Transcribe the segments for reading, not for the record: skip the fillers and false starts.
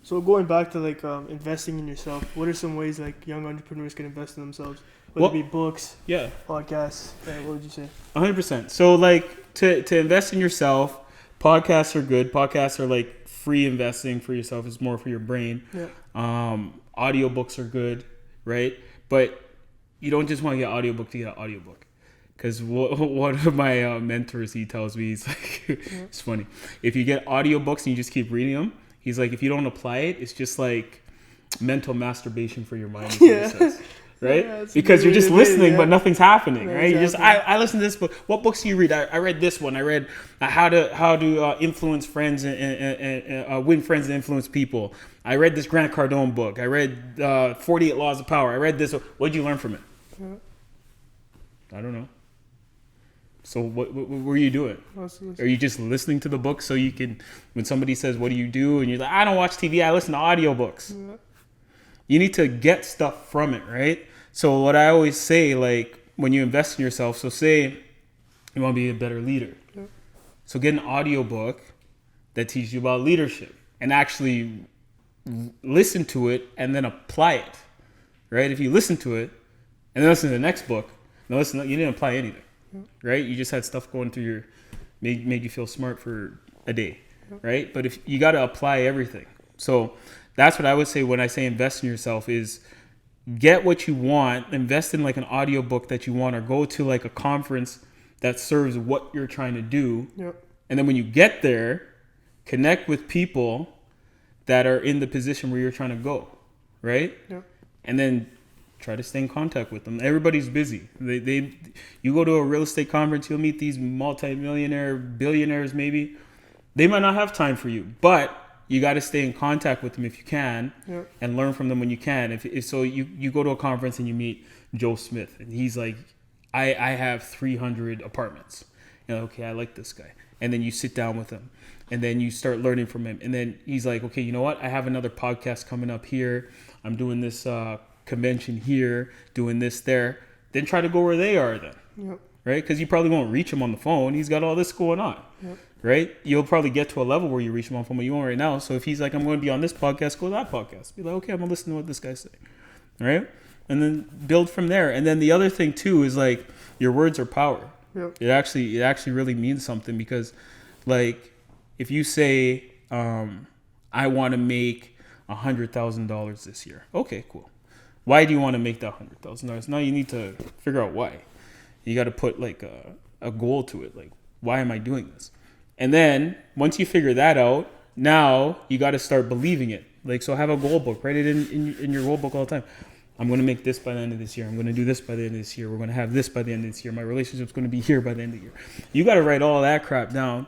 So going back to like investing in yourself, what are some ways like young entrepreneurs can invest in themselves? Whether it be books, podcasts. What would you say? 100%. So like to invest in yourself, podcasts are good. Podcasts are like free investing for yourself. It's more for your brain. Yeah. Audiobooks are good, right? But you don't just want to get an audiobook to get an audiobook. Because one of my mentors, he tells me, he's like, it's funny. If you get audiobooks and you just keep reading them, he's like, if you don't apply it, it's just like mental masturbation for your mind. Is what he says, right? Yeah, because you're just listening, but nothing's happening, right? Exactly. You just, I listen to this book. What books do you read? I read this one. I read how to influence friends and win friends and influence people. I read this Grant Cardone book. I read 48 Laws of Power. I read this. What did you learn from it? I don't know. So what were you doing? Are you just listening to the book so you can, when somebody says, what do you do? And you're like, I don't watch TV, I listen to audiobooks. Yeah. You need to get stuff from it, right? So what I always say, like when you invest in yourself, so say you want to be a better leader. Yeah. So get an audiobook that teaches you about leadership and actually listen to it and then apply it, right? If you listen to it and then listen to the next book, you didn't apply anything. Right? You just had stuff going through your, make you feel smart for a day, right? But if you got to apply everything. So that's what I would say when I say invest in yourself is get what you want, invest in like an audiobook that you want, or go to like a conference that serves what you're trying to do. Yep. And then when you get there, connect with people that are in the position where you're trying to go, right? Yep. And then try to stay in contact with them. Everybody's busy. You go to a real estate conference, you'll meet these multi-millionaire, billionaires maybe. They might not have time for you, but you got to stay in contact with them if you can, and learn from them when you can. If so, you go to a conference and you meet Joe Smith, and he's like, I have 300 apartments. You're like, okay, I like this guy. And then you sit down with him, and then you start learning from him. And then he's like, okay, you know what? I have another podcast coming up here. I'm doing this convention here, doing this there. Then try to go where they are then, right? Because you probably won't reach him on the phone. He's got all this going on, right? You'll probably get to a level where you reach him on the phone, but you won't right now. So if he's like, I'm going to be on this podcast, go to that podcast. Be like, okay, I'm going to listen to what this guy's saying, right? And then build from there. And then the other thing too is like your words are power. It actually really means something, because like if you say, I want to make $100,000 this year. Okay, cool. Why do you want to make that $100,000? Now you need to figure out why. You got to put like a goal to it. Like, why am I doing this? And then once you figure that out, now you got to start believing it. Like, so have a goal book. Write it in your goal book all the time. I'm going to make this by the end of this year. I'm going to do this by the end of this year. We're going to have this by the end of this year. My relationship's going to be here by the end of the year. You got to write all that crap down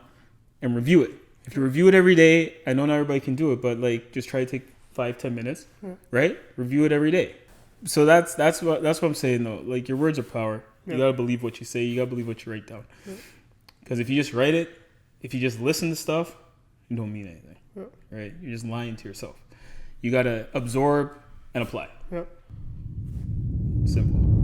and review it. If you review it every day, I know not everybody can do it, but like just try to take 5-10 minutes, right? Review it every day. So that's what I'm saying though. Like your words are power. You gotta believe what you say. You gotta believe what you write down. Because if you just write it, if you just listen to stuff, you don't mean anything, right? You're just lying to yourself. You gotta absorb and apply. Simple.